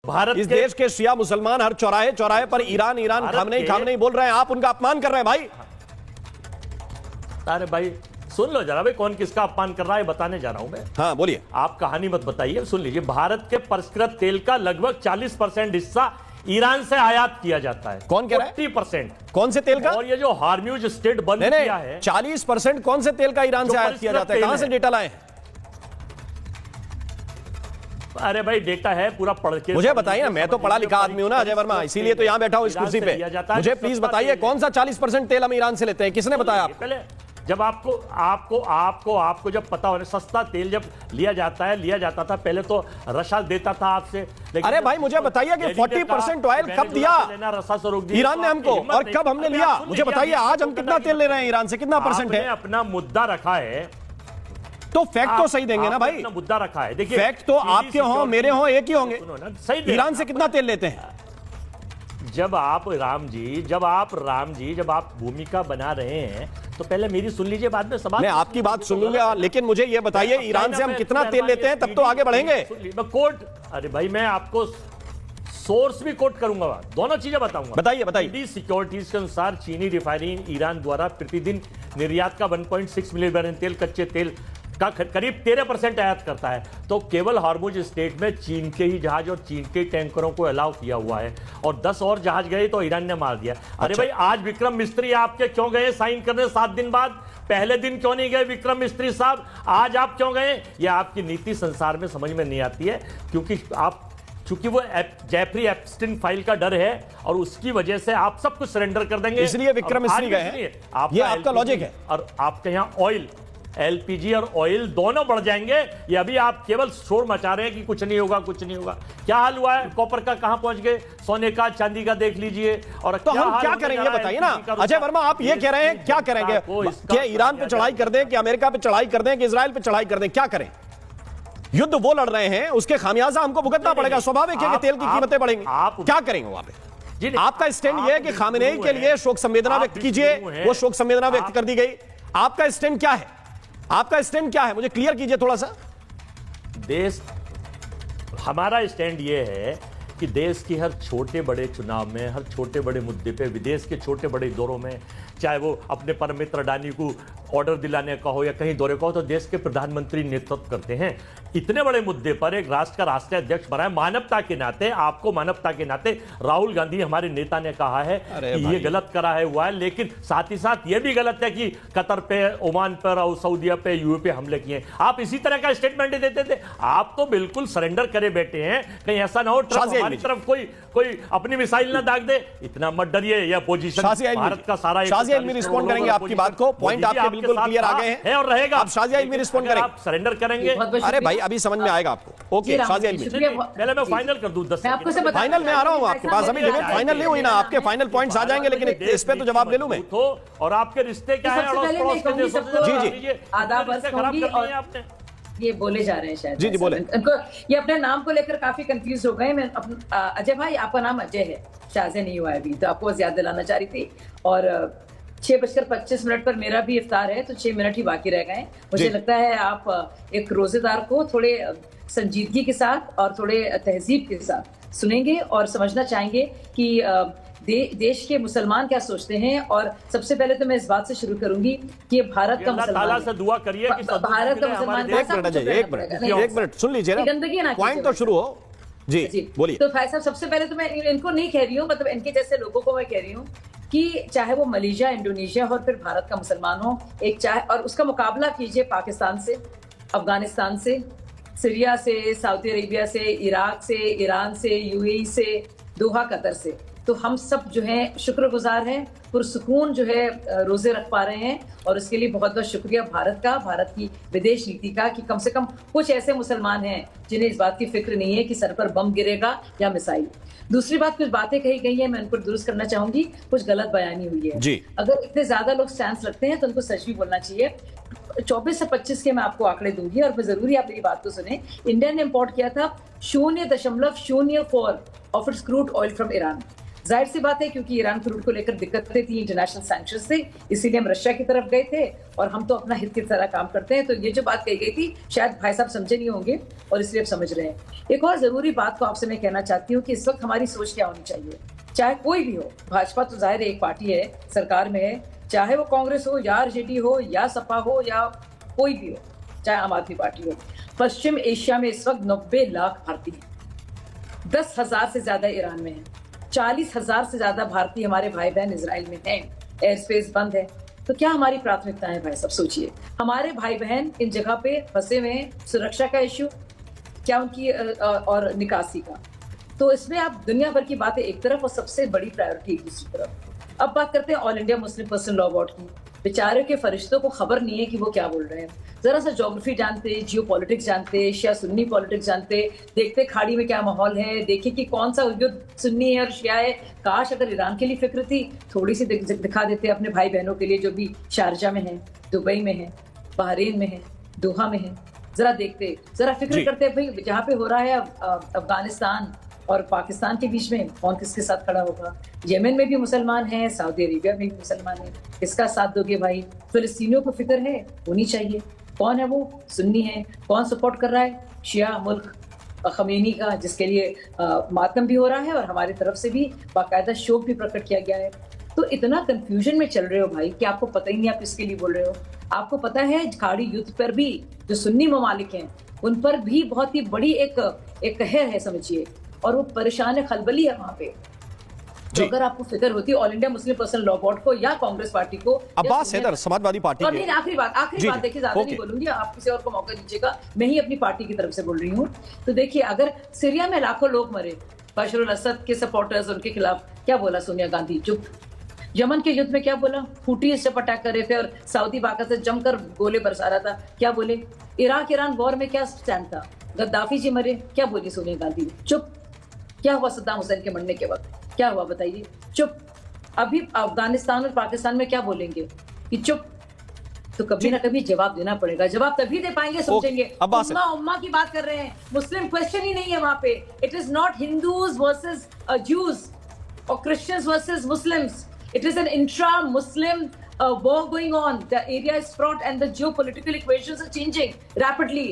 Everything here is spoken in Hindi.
भारत इस देश के शिया मुसलमान हर चौराहे चौराहे पर ईरान ईरान खामनेई बोल रहे हैं, आप उनका अपमान कर रहे हैं भाई। अरे भाई सुन लो जरा भाई, कौन किसका अपमान कर रहा है बताने जा रहा हूं मैं। हाँ बोलिए। आप कहानी मत बताइए, सुन लीजिए। भारत के परिष्कृत तेल का लगभग 40% हिस्सा ईरान से आयात किया जाता है। कौन कह रहा है? 40%। कौन से तेल का? और ये जो हार्म्यूज स्टेट बंद किया है, 40% कौन से तेल का ईरान से आयात किया जाता है? कहां से डेटा लाए? अरे भाई डेटा है, पूरा पढ़ के मुझे बताइए ना, मैं तो पढ़ा लिखा आदमी हूं ना अजय वर्मा, इसीलिए तो यहां बैठा हूं इस कुर्सी पे। मुझे प्लीज बताइए कौन सा 40% तेल हम ईरान से लेते हैं? किसने बताया आपको? पहले जब आपको जब पता हो, सस्ता तेल जब लिया जाता था पहले तो रशा देता था आपसे। अरे भाई मुझे बताइए कि 40% ऑयल कब दिया ईरान ने हमको, और कब हमने लिया? मुझे बताइए आज हम कितना तेल ले रहे हैं ईरान से, कितना परसेंट है? अपना मुद्दा रखा है तो फैक्ट तो सही देंगे ना भाई। मुद्दा रखा है, देखिए फैक्ट तो आपके हो मेरे हो एक ही होंगे। सही ईरान से कितना तेल लेते हैं? जब आप भूमिका बना रहे हैं तो पहले मेरी सुन लीजिए, बाद में सवाल। मैं आपकी बात सुन लूंगा, लेकिन मुझे यह बताइए ईरान से हम कितना तेल लेते हैं, तब तो आगे बढ़ेंगे। कोट, अरे भाई मैं आपको सोर्स भी कोट करूंगा, दोनों चीजें बताऊंगा। बताइए। सिक्योरिटीज के अनुसार चीनी रिफाइनरी ईरान द्वारा प्रतिदिन निर्यात का 1.6 मिलियन बैरल तेल, कच्चे तेल का करीब 13% आयात करता है। तो केवल हार्मुज स्टेट में चीन के ही जहाज और चीन के टैंकरों को अलाउ किया हुआ है, और 10 और जहाज गए तो ईरान ने मार दिया। अरे भाई आज विक्रम मिस्त्री आपके क्यों गए साइन करने 7 दिन बाद? पहले दिन क्यों नहीं गए विक्रम मिस्त्री साहब? आज आप क्यों गए? ये आपकी नीति संसार में समझ में नहीं आती है, क्योंकि वो जेफरी एप्स्टीन फाइल का डर है और उसकी वजह से आप सब कुछ सरेंडर कर देंगे, इसलिए विक्रम मिस्त्री गए हैं। ये आपका लॉजिक है। और आपके यहाँ ऑयल, एलपीजी और ऑयल दोनों बढ़ जाएंगे। ये अभी आप केवल शोर मचा रहे हैं कि कुछ नहीं होगा। क्या हाल हुआ है? कॉपर का कहां पहुंच गए? सोने का, चांदी का देख लीजिए। और तो हम क्या करेंगे बताइए ना अजय वर्मा, आप ये कह रहे हैं क्या करेंगे? क्या ईरान पे चढ़ाई कर दें, कि अमेरिका पे चढ़ाई कर दें, कि इजराइल पे चढ़ाई कर दें? क्या करें? युद्ध वो लड़ रहे हैं, उसके खामियाजा हमको भुगतना पड़ेगा। स्वाभाविक है कि तेल की कीमतें बढ़ेंगी। क्या करेंगे वहां पे? आपका स्टैंड यह है कि खामेनेई के लिए शोक संवेदना व्यक्त कीजिए, वो शोक संवेदना व्यक्त कर दी गई। आपका स्टैंड क्या है? मुझे क्लियर कीजिए थोड़ा सा। हमारा स्टैंड ये है कि देश की हर छोटे बड़े चुनाव में, हर छोटे बड़े मुद्दे पे, विदेश के छोटे बड़े दौरों में, चाहे वो अपने परम मित्र अडानी को ऑर्डर दिलाने का हो या कहीं दौरे का हो, तो देश के प्रधानमंत्री नेतृत्व करते हैं। इतने बड़े मुद्दे पर एक राष्ट्र का राष्ट्रीय अध्यक्ष बना है। मानवता के नाते, आपको मानवता के नाते, राहुल गांधी हमारे नेता ने कहा है कि ये गलत करा है हुआ है, लेकिन साथ ही साथ ये भी गलत है कि कतर पे, ओमान पर और सऊदीया पे, यूए पे हमले किए। आप इसी तरह का स्टेटमेंट देते थे। आप तो बिल्कुल सरेंडर करे बैठे हैं, कहीं ऐसा ना हो हमारी तरफ कोई अपनी मिसाइल ना दाग दे। इतना मत डरिए, यह पोजीशन भारत का सारा रिस्पॉन्ड करेंगे आपकी बात को। पॉइंट आपके बिल्कुल क्लियर आ गए हैं और रहेगा। आप शाजिया इल्मी रिस्पॉन्ड करेंगे, आप सरेंडर करेंगे। अरे भाई अभी समझ में आएगा आपको। ओके शाजिया इल्मी, पहले मैं फाइनल कर दूं 10 सेकंड। फाइनल में आ रहा हूं आपके पास। अभी डिबेट फाइनल नहीं हुई ना, आपके फाइनल पॉइंट्स आ जाएंगे, लेकिन इस पे तो जवाब ले लूं मैं। और आपके रिश्ते क्या है अड़ोस पड़ोस के देशों से? जी आदाब खराब कर दिए आपने। ये बोले जा रहे हैं शायद। जी बोले। उनको ये अपने नाम को लेकर काफी कंफ्यूज हो गए। मैं अजय भाई, आपका नाम अजय है, शाज़े नहीं हुआ है अभी, तो आपको याद दिलाना चाह रही थी। और 6:25 पर मेरा भी इफ्तार है, तो 6 मिनट ही बाकी रह गए। मुझे लगता है आप एक रोजेदार को थोड़े संजीदगी के साथ और थोड़े तहजीब के साथ सुनेंगे और समझना चाहेंगे कि देश के मुसलमान क्या सोचते हैं। और सबसे पहले तो मैं इस बात से शुरू करूंगी कि भारत का मुसलमान से दुआ करिए कि भारत का मुसलमान एक मिनट सुन लीजिए ना, गंदगी ना, पॉइंट तो शुरू हो। जी बोलिए। तो भाई साहब, सबसे पहले तो मैं इनको नहीं कह रही हूँ, मतलब इनके जैसे लोगों को मैं कह रही हूँ कि चाहे वो मलेशिया, इंडोनेशिया और फिर भारत का मुसलमान हो, एक चाहे, और उसका मुकाबला कीजिए पाकिस्तान से, अफगानिस्तान से, सीरिया से, सऊदी अरेबिया से, इराक से, ईरान से, यूएई से, दोहा कतर से। तो हम सब जो है शुक्रगुजार हैं, पुरसुकून जो है रोजे रख पा रहे हैं, और उसके लिए बहुत बहुत शुक्रिया भारत का, भारत की विदेश नीति का, कि कम से कम कुछ ऐसे मुसलमान हैं जिन्हें इस बात की फिक्र नहीं है कि सर पर बम गिरेगा या मिसाइल। दूसरी बात, कुछ बातें कही गई है, मैं उनको दुरुस्त करना चाहूंगी, कुछ गलत बयानी हुई है जी। अगर इतने ज्यादा लोग स्टैंड रखते हैं तो उनको सच भी बोलना चाहिए। 24 से 25 के मैं आपको आंकड़े दूंगी और जरूरी आप मेरी बात को सुने। इंडिया ने इंपोर्ट किया था 0.04 of its crude oil from Iran. जाहिर सी बात है क्योंकि ईरान क्रूड को लेकर दिक्कतें थी इंटरनेशनल सैंक्शन से, इसीलिए हम रशिया की तरफ गए थे और हम तो अपना हित की तरह काम करते हैं। तो ये जो बात कही गई थी शायद भाई साहब समझे नहीं होंगे और इसलिए आप समझ रहे हैं। एक और जरूरी बात को आपसे मैं कहना चाहती हूँ कि इस वक्त हमारी सोच क्या होनी चाहिए, चाहे कोई भी हो। भाजपा तो जाहिर है एक पार्टी है, सरकार में है, चाहे वो कांग्रेस हो या आरजेडी हो या सपा हो या कोई भी हो, चाहे आम आदमी पार्टी हो। पश्चिम एशिया में इस वक्त 90 लाख भारतीय हैं, 10,000 से ज्यादा ईरान में है, 40,000 से ज्यादा भारतीय हमारे भाई बहन इजराइल में हैं, एयर स्पेस बंद है। तो क्या हमारी प्राथमिकता है भाई साहब, सोचिए। हमारे भाई बहन इन जगह पे फंसे हुए हैं, सुरक्षा का इश्यू क्या उनकी और निकासी का। तो इसमें आप दुनिया भर की बातें एक तरफ और सबसे बड़ी प्रायोरिटी एक दूसरी तरफ। अब बात करते हैं all India Muslim personal law board की। बेचारे के फरिश्तों को खबर नहीं है कि वो क्या बोल रहे हैं। जरा सा ज्योग्राफी जानते, जियो पॉलिटिक्स जानते, शिया सुन्नी पॉलिटिक्स जानते, देखते खाड़ी में क्या माहौल है, देखे कि कौन सा युद्ध सुन्नी है और शिया है। काश अगर ईरान के लिए फिक्र थी, थोड़ी सी दिखा देते अपने भाई बहनों के लिए जो भी शारजा में है, दुबई में है, बहरीन में है, दोहा में है। जरा देखते, जरा फिक्र करते भाई जहाँ पे हो रहा है अफगानिस्तान और पाकिस्तान के बीच में कौन किसके साथ खड़ा होगा। यमन में भी मुसलमान हैं, सऊदी अरेबिया में भी मुसलमान हैं, किसका साथ दोगे भाई। फिलिस्तीनियों को फिक्र है, होनी चाहिए। कौन है वो, सुन्नी है। कौन सपोर्ट कर रहा है, शिया मुल्क खमीनी का, जिसके लिए मातम भी हो रहा है और हमारी तरफ से भी बाकायदा शोक भी प्रकट किया गया है। तो इतना कंफ्यूजन में चल रहे हो भाई कि आपको पता ही नहीं आप किसके लिए बोल रहे हो। आपको पता है खाड़ी युद्ध पर भी जो सुन्नी ममालिक हैं उन पर भी बहुत ही बड़ी एक कहर है समझिए, और वो परेशान है, खलबली है वहां पे। तो अगर आपको फिक्र होती है all India Muslim personal law board को या कांग्रेस पार्टी को, अब्बास हैदर समाजवादी पार्टी और नहीं, आखिरी बात देखिए, ज्यादा नहीं बोलूंगी, आप किसी और को मौका दीजिएगा, मैं ही अपनी पार्टी की तरफ से बोल रही हूँ। तो देखिए, अगर सीरिया में लाखों लोग मरे, बशर अल असद के सपोर्टर्स, उनके खिलाफ क्या बोला सोनिया गांधी, चुप। यमन के युद्ध में क्या बोला, हुटी स्टेप अटैक कर रहे थे और सऊदी बाका से जमकर गोले बरसा रहा था, क्या बोले। इराक ईरान वॉर में क्या स्टैंड था, गद्दाफी जी मरे, क्या बोली सोनिया गांधी, चुप। क्या हुआ सद्दाम हुसैन के मरने के वक्त, क्या हुआ बताइए, चुप। अभी अफगानिस्तान और पाकिस्तान में क्या बोलेंगे कि चुप। तो कभी ना कभी जवाब देना पड़ेगा, जवाब तभी दे पाएंगे समझेंगे। उम्मा की बात कर रहे हैं, मुस्लिम क्वेश्चन ही नहीं है वहां पे। It is not Hindus versus Jews और Christians versus Muslims, it is an intra Muslim war going on. The area is fraught and the geopolitical equations are changing rapidly.